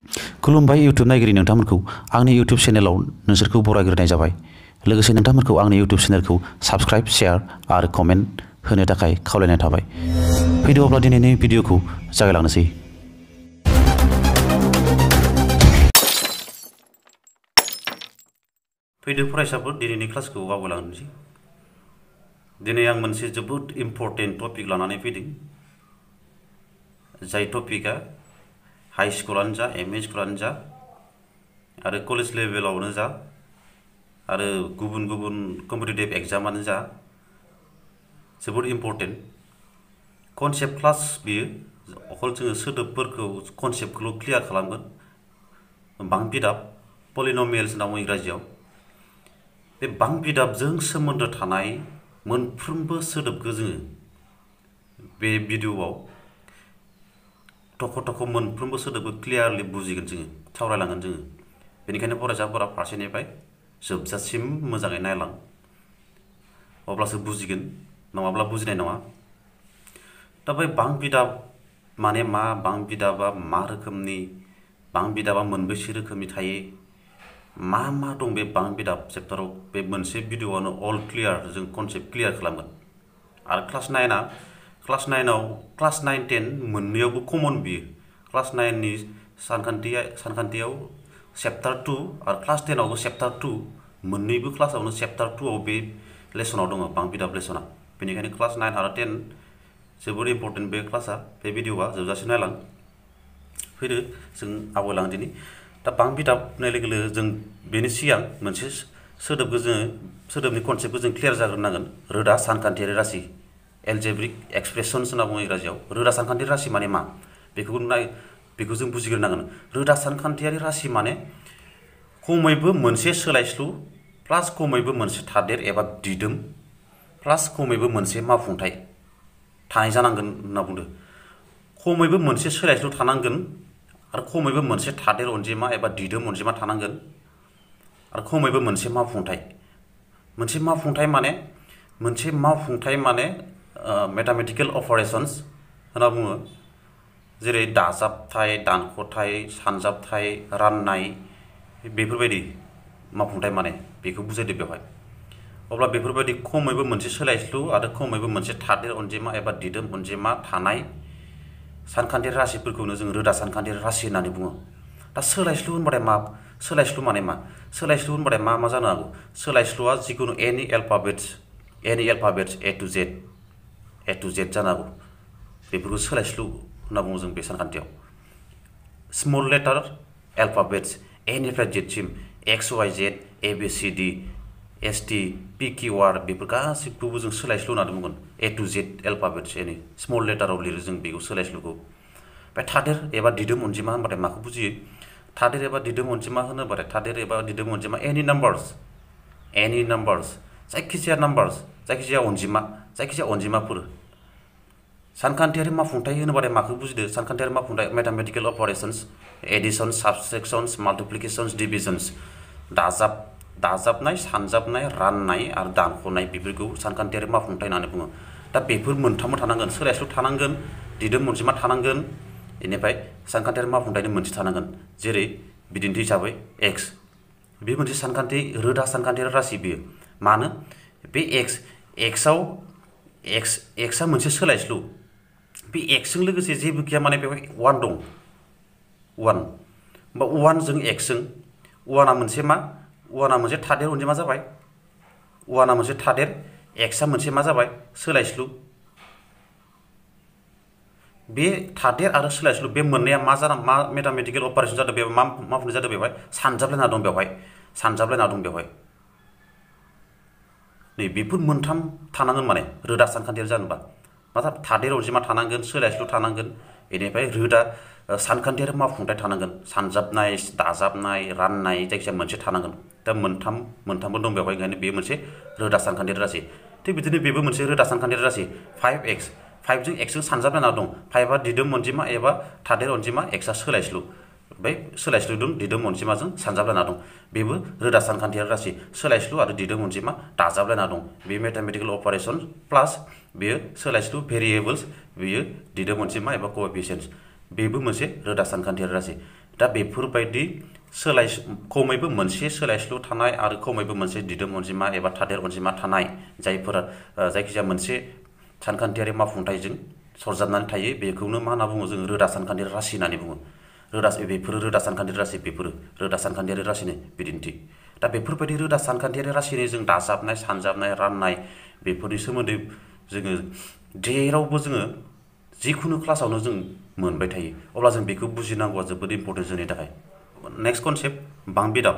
खुलुमबाय यूट्यूब नायगिरि नोंथांमोनखौ आंनि यूट्यूब चेनेलाव नोंसोरखौ बरायग्रोनाय जाबाय। लोगोसे नोंथांमोनखौ आंनि यूट्यूब चेनेलखौ साबस्क्राइब, शेयार आरो कमेन्ट होनो थाखाय खावलायनाय थाबाय। फैदो अब्ला दिनैनि भिडिअखौ जागायलांनोसै। फैदो फरायसाफोर दिनैनि क्लासखौ आवगायलांनोसै। दिनै आं मोनसे जोबोद इम्पर्टेन्ट टपिक लानानै फैदों। जाय टपिकआ हाई स्कुलानो जा, एमई स्कुलानो जा आरो कलेज लेभेलावनो जा आरो गुबुन गुबुन कम्पिटिटिभ एग्जामानो जा जोबोद इम्पर्टेन्ट कनसेप्ट क्लास बियो। अकल जोङो सोदोबफोरखौ कनसेप्टखौल' क्लियार खालामगोन। बांबिदाब पलिनमियेल्स होनना बुङो इंराजियाव। बे बांबिदाबजों सोमोन्दो थानाय मोनफ्रोमबो सोदोबखौ जोङो बे भिडिअ'आव थख' थख' मोनफ्रोमबो सोदोबखौ क्लियारलि बुजिगोन, जोङो सावरायलांगोन जोङो। बेनिखायनो फरायसाफोरा फारसेनिफ्राय जोबजासिम मोजाङै नायलां, अब्लासो बुजिगोन, नङाब्ला बुजिनाय नङा। दा बै बांबिदाब माने मा, बांबिदाबा मा रोखोमनि, बांबिदाबा मोनबेसे रोखोमनि थायो, मा मा दं बे बांबिदाब चेप्टाराव, बे मोनसे भिडिअ'आनो अल क्लियार जों कनसेप्ट क्लियार खालामगोन। आरो क्लास 9आव क्लास 9, 10 मोननैयावबो कमन बियो। क्लास 9नि सानखान्थियाव चेप्टार 2 आरो क्लास 10आवबो चेप्टार 2, मोननैबो क्लासावनो चेप्टार 2आव बे लेसनाव दङ बांबिदाब लेसना। बेनिखायनो क्लास 9 आरो 10 जोबोद इम्पर्टेन्ट बे क्लासा, बे भिडिअ'आ जोबजासिम नायलां। फैदो जों आवगायलां दिनै। दा बांबिदाब होननाय लोगो लोगो जों बेनि सिगां मोनसे सोदोबनि कनसेप्टखौ जों क्लियार जाग्रोनांगोन। रोदा सानखान्थियारि राशि, एलजेब्रिक एक्सप्रेसन्स होनना बुङो इंराजियाव। रोदा सानखान्थियारि राशि माने मा, बेखौ जों बुजिग्रोनांगोन। रोदा सानखान्थियारि राशि माने खमैबो मोनसे सोलायस्लु प्लास खमैबो मोनसे थादेर एबा दिदोम प्लास खमैबो मोनसे मावफुंथाय थानाय जानांगोन होनना बुंदों। खमैबो मोनसे सोलायस्लु थानांगोन आरो खमैबो मोनसे थादेर अनजिमा एबा दिदोम अनजिमा थानांगोन आरो खमैबो मोनसे मावफुंथाय। मोनसे मावफुंथाय माने मेथामेटिकेल अपारेशन्स होनना बुङो। जेरै दाजाबथाय, दानख'थाय, सानजाबथाय, राननाय, बेफोरबायदि मावफुंथाय माने बेखौ बुजायदो बेवहाय। अब्ला बेफोरबायदि खमैबो मोनसे सोलायस्लु आरो खमैबो मोनसे थादेर अनजिमा एबा दिदोम अनजिमा थानाय सानखान्थियारि राशिफोरखौनो जों रोदा सानखान्थियारि राशि होननानै बुङो। दा सोलायस्लु होनबाथाय मा, सोलायस्लु माने मा, सोलायस्लु होनबाथाय मा मा जानो हागौ। सोलायस्लुआ जिखुनु एनि एल्फाबेट्स ए टु जेड जानो हागौ। बेफोरखौ सोलायस्लु होनना बुङो जों बे सानखान्थियाव। स्मल लेटार एल्फाबेट्स एनिफ्राय जेडसिम, X Y Z, A B C D, S T, P Q R, before गासिबखौबो जों सोलायस्लु होननानै बुंगोन। ए टु जेड एल्फाबेट्स एनि स्मल लेटाराव लिरो जों बेखौ सोलायस्लुखौ। ओमफ्राय थादेर एबा दिदोम अनजिमा होनबाथाय माखौ बुजियो। थादेर एबा दिदोम अनजिमा होनोबाथाय थादेर एबा दिदोम अनजिमा एनि नाम्बार्स जायखिजाया नाम्बार्स, जायखिजाया अनजिमाफोर। सानखान्थियारि मावफुंथाय होनोबाथाय माखौ बुजिदो। सानखान्थियारि मावफुंथाय मेथामेटिकेल अपारेशन्स, एडिशन, साबट्रेक्शन्स, माल्टिप्लिकेशन्स, डिभिजन्स, दाजाबनाय, सानजाबनाय, राननाय आरो दानख'नाय, बेफोरखौ सानखान्थियारि मावफुंथाय होननानै बुङो। दा बेफोर मोनथामबो थानांगोन, सोलायस्लु थानांगोन, दिदोम अनजिमा थानांगोन, बेनिफ्राय सानखान्थियारि मावफुंथायनि मोनसे थानांगोन। जेरै बिदिन्थि हिसाबै एक्स, बे मोनसे रोदा सानखान्थियारि राशि बियो। मानो बे एक्सआ मोनसे सोलायस्लु। बे एक्सजों लोगोसे जेबो गैया, माने बेवहाय 1 दं। 1 होमबा 1जों एक्सजों, 1आ मोनसे थादेर अनजिमा जाबाय। 1आ मोनसे थादेर, एक्सआ मोनसे मा जाबाय, सोलायस्लु। बे थादेर आरो सोलायस्लु बे मोननैया मा मेथामेटिकेल अपारेशन जादों, बे मा मावफुंनाय जादों, बेवहाय सानजाबलायना दं बेवहाय। नै बेफोर मोनथाम थानांगोन माने रोदा सानखान्थियारि जानोबा। मा थादेर अनजिमा थानांगोन, सोलायस्लु थानांगोन, बेनिफ्राय रोदा सानखान्थियारि मावफुंथाय थानांगोन, सानजाबनाय, दाजाबनाय, राननाय, जायखिजाया मोनसे थानांगोन। दा मोनथामबो दं बेवहाय, ओंखायनो बेयो मोनसे रोदा सानखान्थियारि राशि। थिग बिदिनो बेबो मोनसे रोदा सानखान्थियारि राशि। 5x, 5जों एक्सजों सानजाबलायना दं। 5आ दिदोम अनजिमा एबा थादेर अनजिमा, एक्सआ सोलायस्लु। बै सोलायस्लु दं, दिदोम अनजिमाजों सानजाबलायना दं। बेबो रोदा सानखान्थियारि राशि। सोलायस्लु आरो दिदोम अनजिमा दाजाबलायना दं। बे मेथामेटिकेल अपारेशन प्लास बेयो सोलायस्लु भेरिएबल्स, बेयो दिदोम अनजिमा एबा क'एफिशियेन्ट्स। बेबो मोनसे रोदा सानखान्थियारि राशि। दा बेफोरबायदि खमैबो मोनसे सोलायस्लु थानाय आरो खमैबो मोनसे दिदोम अनजिमा एबा थादेर अनजिमा थानाय जायफोरा जायखिजाया मोनसे सानखान्थियारि मावफुंथायजों सरजाबनानै थायो बेखौनो मा होनना बुङो जोङो रोदा सानखान्थियारि राशि होननानै बुङो। बेफोरो रोदा सानखान्थियारि राशि, बेफोरो रोदा सानखान्थियारि राशिनि बिदिन्थि। दा बेफोरबायदि रोदा सानखान्थियारि राशिनि जों दाजाबनाय, सानजाबनाय, राननाय बेफोरनि सोमोन्दै जोङो जेरावबो जोङो जिखुनु क्लासावनो जों मोनबाय थायो। अब्ला जों बेखौ बुजिनांगौआ जोबोद इम्पर्टेन्ट जोंनि थाखाय। Next concept बांबिदाब।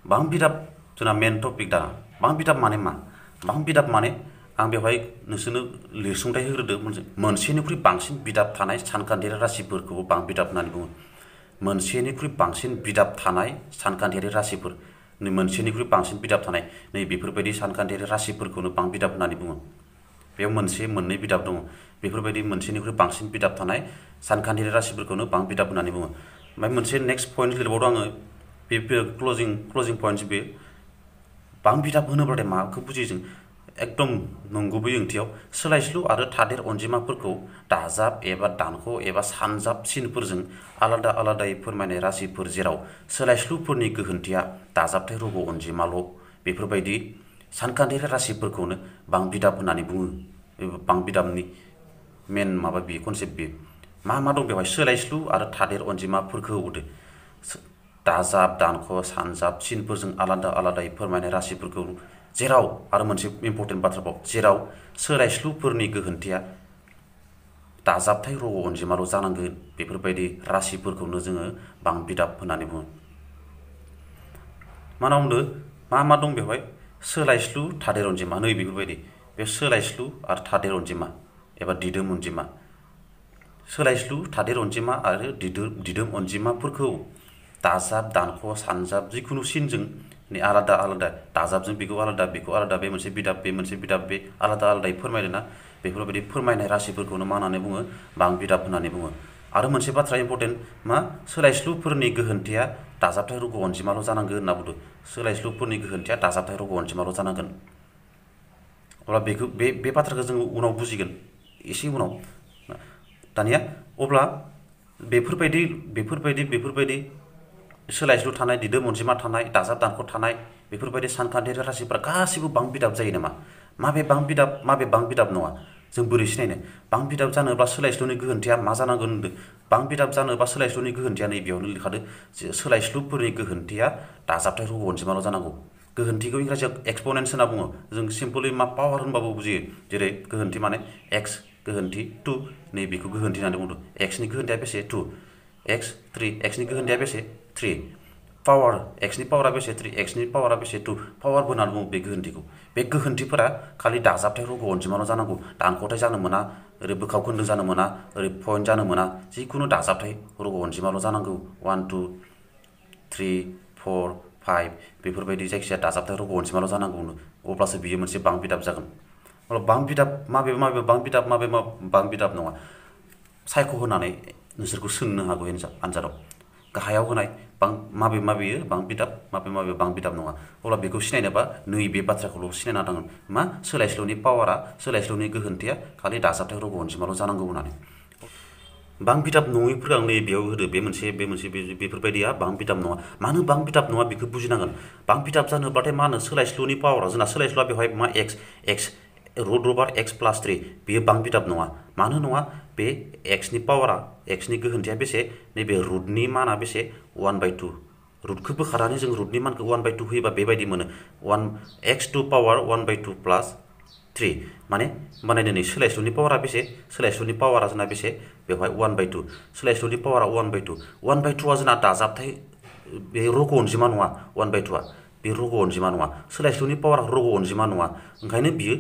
बांबिदाब जोंना मेन टपिक दा। बांबिदाब माने मा? बांबिदाब माने आं बेवहाय नोंसोरनो लिरसुंथाइ होग्रोदो मोनसेनिख्रुइ बांसिन बिदाब थानाय सानखान्थियारि राशिफोरखौबो बांबिदाब होननानै बुङो। मोनसेनिख्रुइ बांसिन बिदाब थानाय सानखान्थियारि राशिफोर, मोनसेनिख्रुइ बांसिन बिदाब थानाय नै बेफोरबायदि सानखान्थियारि राशिफोरखौनो बांबिदाब होननानै बुङो। बेयाव मोनसे मोननै बिदाब दङ। बेफोरबायदि मोनसेनिख्रुइ बांसिन बिदाब थानाय सानखान्थियारि राशिफोरखौनो बांबिदाब होननानै बुङो। ओमफ्राय मोनसे नेक्स्ट पइन्ट लिरबावदों आङो, बे क्लजिं पइन्ट। बे बांबिदाब होनोब्लाथाय माखौ बुजियो जों? एकदम नंगुबै ओंथियाव सोलायस्लु आरो थादेर अनजिमाफोरखौ दाजाब एबा दानख' एबा सानजाब सिनफोरजों आलादा आलादायै फोरमायनाय राशिफोर जेराव सोलायस्लुफोरनि गोहोन्थिया दाजाबथाय रग' अनजिमाल', बेफोरबायदि सानखान्थियारि राशिफोरखौनो बांबिदाब होननानै बुङो। बांबिदाबनि मेन माबा बेयो कनसेप्ट। बेयो मा दं बेवहाय? सोलायस्लु आरो थादेर अनजिमाफोरखौ दाजाब, दानख', सानजाब सिनफोरजों आलादा आलादायै फोरमायनाय राशिफोरखौ जेराव, आरो मोनसे इम्पर्टेन्ट बाथ्राबाव, जेराव सोलायस्लुफोरनि गोहोन्थिया दाजाबथाय रग' अनजिमाल' जानांगोन, बेफोरबायदि राशिफोरखौनो जोङो बांबिदाब होननानै बुङो। मानाव बुंदो मा दं बेवहाय? सोलायस्लु थादेर अनजिमा। नै बेफोरबायदि बे सोलायस्लु आरो थादेर अनजिमा एबा दिदोम अनजिमा। सोलायस्लु थादेर अनजिमा आरो दिदोम अनजिमाफोरखौ दाजाब, दानख', सानजाब जिखुनु सिनजों आलादा आलादा, दाजाबजों बेखौ आलादा, बेखौ आलादा, बे मोनसे बिदाब, बे मोनसे बिदाब, बे आलादा आलादायै फोरमायदोंना, बेफोरबायदि फोरमायनाय राशिफोरखौनो मा होननानै बुङो? बांबिदाब होननानै बुङो। आरो मोनसे बाथ्रा इम्पर्टेन्ट, मा? सोलायस्लुफोरनि गोहोन्थिया दाजाबथाय रग' अनजिमाल' जानांगोन होनना बुंदों। सोलायस्लुफोरनि गोहोन्थिया दाजाबथाय रग' अनजिमाल' जानांगोन। अब्ला बेखौ बे बाथ्राखौ जों उनाव बुजिगोन, एसे उनाव। दानिया अब्ला बेफोरबायदि सोलायस्लु थानाय, दिदोम अनजिमा थानाय, दाजाब दानख' थानाय बेफोरबायदि सानखान्थियारि राशिफोरा गासिबो बांबिदाब जायो नामा? माबे बांबिदाब नङा? जों बोरै सिनायनो? बांबिदाब जानोब्ला सोलायस्लुनि गोहोन्थिया मा जानांगोन होनदों? बांबिदाब जानोबा सोलायस्लुनि गोहोन्थिया नैबेयावनो लिरखादो, सोलायस्लुफोरनि गोहोन्थिया दाजाबथाय रग' अनजिमाल' जानांगौ। गोहोन्थिखौ इंराजियाव एक्सपनेन्स होनना बुङो। जों सिम्पलि मा पावार होनबाबो बुजियो। जेरै गोहोन्थि माने एक्स गोहोन्थि 2, नैबेखौ गोहोन्थि होननानै बुंदों। एक्सनि गोहोन्थिया बेसे? 2। एक्स 3, एक्सनि गोहोन्थिया बेसे? 3। पावार, एक्सनि पावारा बेसे? 3, एक्सनि पावारा बेसे? 2। पावारबो होननानै बुङो बे गोहोन्थिखौ। बे गोहोन्थिफोरा खालि दाजाबथाय रग' अनजिमाल' जानांगौ, दानख'थाय जानो मोना, ओरै बोखाव-खोन्दो जानो मोना, ओरै पइन्ट जानो मोना, जिखुनु दाजाबथाय रग' अनजिमाल' जानांगौ। 1, 2, 3, 4, 5 बेफोरबायदि जायखिजाया दाजाबथाय रग' अनजिमाल' जानांगौ, अब्लासो बियो मोनसे बांबिदाब जागोन। अब्ला बांबिदाब माबे बांबिदाब, माबे बांबिदाब नङा? सायख'होनानै नोंसोरखौ सोंनो हागौ आनजादाव। गाहायाव होनाय माबेयो बांबिदाब, माबे बांबिदाब नङा? अब्ला बेखौ सिनायनोबा नैबे बाथ्राखौल' सिनायना थांगोन। मा? सोलायस्लुनि पावारा, सोलायस्लुनि गोहोन्थिया खालि दाजाबथाय रग' अनजिमाल' जानांगौ होननानै। बांबिदाब नङैफोरखौ आं नैबेयाव होदो। बे मोनसे बेफोरबायदिया बांबिदाब नङा। मानो बांबिदाब नङा बेखौ बुजिनांगोन। बांबिदाब जानोब्लाथाय मा होनो? सोलायस्लुनि पावारा, जोंना सोलायस्लुआ बेवहाय मा? एक्स √(x+3) बेयो बांबिदाब नङा। मानो नङा? बे एक्सनि पावारा, एक्सनि गोहोन्थिया बेसे? नैबे रुटनि माना बेसे? 1/2। रुटखौ बोखारनानै जों रुटनि मानखौ 1/2 होयोबा बेबायदि मोनो, x⁴ 1/2 + 3। माने नै सोलायस्लुनि पावारा बेसे? सोलायस्लुनि पावारा जोंना बेसे? बेवहाय 1/2। सोलायस्लुनि पावारा 1/2। 1/2आ जोंना दाजाबथाय, बे रग' अनजिमा नङा। 1/2आ बे रग' अनजिमा नङा। सोलायस्लुनि पावारा रग' अनजिमा नङा। ओंखायनो बियो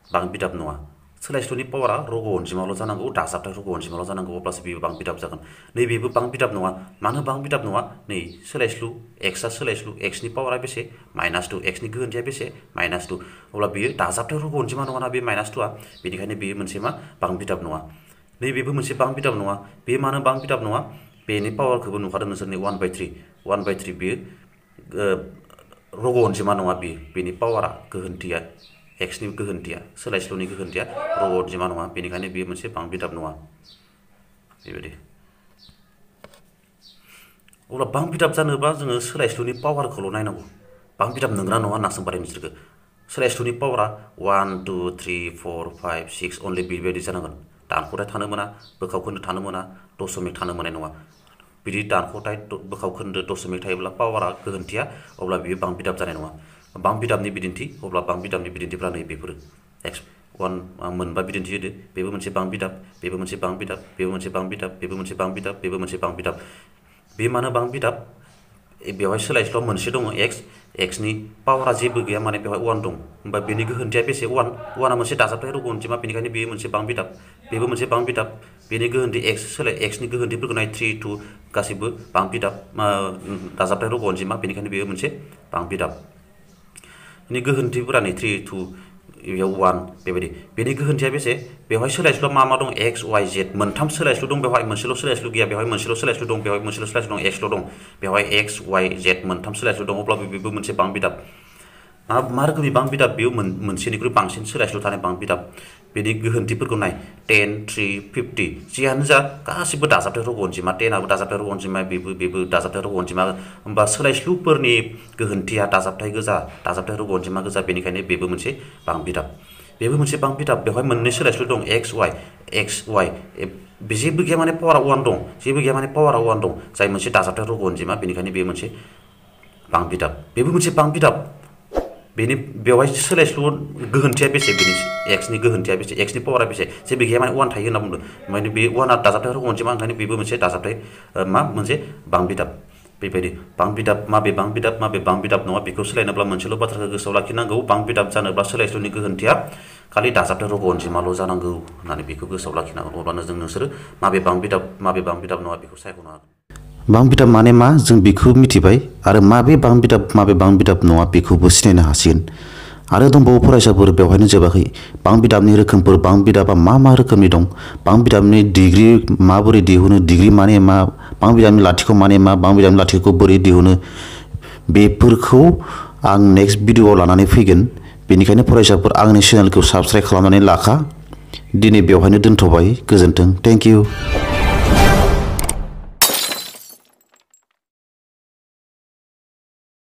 बांबिदाब नङा। सोलायस्लुनि पावारा रग' अनजिमाल' जानांगौ, दाजाबथाय रग' अनजिमाल' जानांगौ, अब्लासो बेयो बांबिदाब जागोन। नैबेबो बांबिदाब नङा। मानो बांबिदाब नङा? नै सोलायस्लु, एक्सआ सोलायस्लु, एक्सनि पावारा बेसे? -2, एक्सनि गोहोन्थिया बेसे? -2। अब्ला बियो दाजाबथाय रग' अनजिमा नङाना बे -2आ, बेनिखायनो बेयो मोनसे मा? बांबिदाब नङा। नैबेबो मोनसे बांबिदाब नङा। बे मानो बांबिदाब नङा? बेनि पावारखौबो नुखादों नोंसोरनि 1/3। बेयो रग' अनजिमा नङा। बेनि पावारा, गोहोन्थिया, एक्सनि गोहोन्थिया, सोलायस्लुनि गोहोन्थिया रग' अनजिमा नङा, बेनिखायनो बेयो मोनसे बांबिदाब नङा। बेबायदि। अब्ला बां बिदाब जानोबा जोङो सोलायस्लुनि पावारखौल' नायनांगौ बां बिदाब नंगौना नङा होनना सोंबाथाय नोंसोरखो सोलायस्लुनि पावारा 1 2 3 4 5 6 अनलि बेबायदि जानांगोन दानख'थाय थानो मोना बोखाव खोन्दो थानो मोना दशमिक थानो मोननाय नङा बिदि दानख'थाय बोखाव खोन्दो दशमिक थायोब्ला पावारा गोहोन्थिया अब्ला बियो बां बिदाब जानाय नङा बां बिदाबनि बिदिन्थि अब्ला बां बिदाबनि बिदिन्थिफ्रा नै बेफोरो x1 मोनबा बिदिन्थि होदो बेबो मोनसे बां बिदाब बेबो मोनसे बां बिदाब बेबो मोनसे बां बिदाब बेबो मोनसे बां बिदाब बेबो मोनसे बां बिदाब बे मानो बां बिदाब बेवहाय सोलायस्लुआ मोनसे दङ x नि पावारा जेबो गैया माने बेवहाय 1 दं होमबा बेनि गोहोन्थिया बेसे 1 आ मोनसे दाजाबथाय रग' अनजिमा बेनिखायनो बेयो मोनसे बां बिदाब बेबो मोनसे बां बिदाब बेनि गोहोन्थि x नि गोहोन्थिफोरखौ नाय 3 2 गासिबो बां बिदाब दाजाबथाय रग' अनजिमा बेनिखायनो बेयो मोनसे बां बिदाब नि गोहोन्थिफोरा नै 3 2 बेयाव 1 बेबायदि बेनि गोहोन्थिया बेसे बेवहाय सोलायस्लुआ मा दं x y z मोनथाम सोलायस्लु दं बेवहाय मोनसेल' सोलायस्लु गैया बेवहाय मोनसेल' सोलायस्लु दं बेवहाय मोनसेल' सोलायस्लु दं x ल' दं बेवहाय x y z मोनथाम सोलायस्लु दं अब्लाबो बेबो मोनसे बां बिदाब मा रोखोमनि बां बिदाब बेयो मोनसेनिख्रुइ बांसिन सोलायस्लु थानाय बां बिदाब बेनि गोहोन्थिफोरखौ नाय 10 3 50 जियानो जा गासिबो दाजाबथाय रग' अनजिमा 10 आबो दाजाबथाय रग' अनजिमा बेबो दाजाबथाय रग' अनजिमा होमबा सोलायस्लुफोरनि गोहोन्थिया दाजाबथाय रग' अनजिमा गोजा बेनिखायनो बेबो मोनसे बां बिदाब बेबो मोनसे बां बिदाब बेवहाय मोननै सोलायस्लु दं x y जेबो गैया माने पावारा 1 दं जेबो गैया माने पावारा 1 दं जाय मोनसे दाजाबथाय रग' अनजिमा बेनिखायनो बेयो मोनसे बां बिदाब बेबो मोनसे बां बिदाब बेनि बेवहाय सोलायस्लु गोहोन्थिया बेसे बेनि x नि गोहोन्थिया बेसे x नि पावारा बेसे जेबो गैया माने 1 थायो होनना बुंदों माने बे 1 आ दाजाबथाय रग' अनजिमा ओंखायनो बेबो मोनसे दाजाबथाय मोनसे बां बिदाब बेबायदि बां बिदाब माबे बां बिदाब नङा बेखौ सोलायनोब्ला मोनसेल' बाथ्राखौ गोसोआव लाखिनांगौ बां बिदाब जानोब्ला सोलायस्लुनि गोहोन्थिया खालि दाजाबथाय रग' अनजिमाल' जानांगौ होननानै बेखौ गोसोआव लाखिनांगौ अब्लानो नोंसोरो माबे बां बिदाब नङा बेखौ सायख'नो हागोन बां बिदाब माने मा जों बेखौ मिथिबाय आरो माबे बां बिदाब नङा बेखौबो सिनायनो हासिगोन आरो दंबावो फरायसाफोर बेवहायनो जोबाखै बां बिदाबनि रोखोमफोर बां बिदाबा मा रोखोमनि दं बां बिदाबनि डिग्री माबोरै दिहुनो डिग्री माने मा बां बिदाबनि लाथिख' माने मा बां बिदाबनि लाथिख'खौ बोरै दिहुनो बेफोरखौ आं नेक्स्ट भिडिअआव लानानै फैगोन बेनिखायनो फरायसाफोर आंनि चेनेलखौ साबस्क्राइब खालामनानै लाखा दिनै बेवहायनो दोनथ'बाय गोजोन्थों थेंक इउ